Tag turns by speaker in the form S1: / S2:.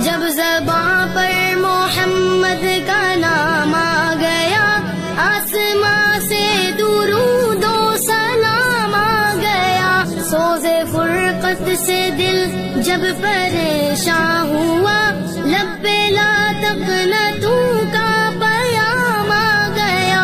S1: जब ज़बां पर मोहम्मद का नाम आ गया, आसमां से दुरूदो सलाम आ गया। सोज़े फुरक़त से दिल जब परेशान हुआ, लब्बे ला तक़नतू का पयाम आ गया।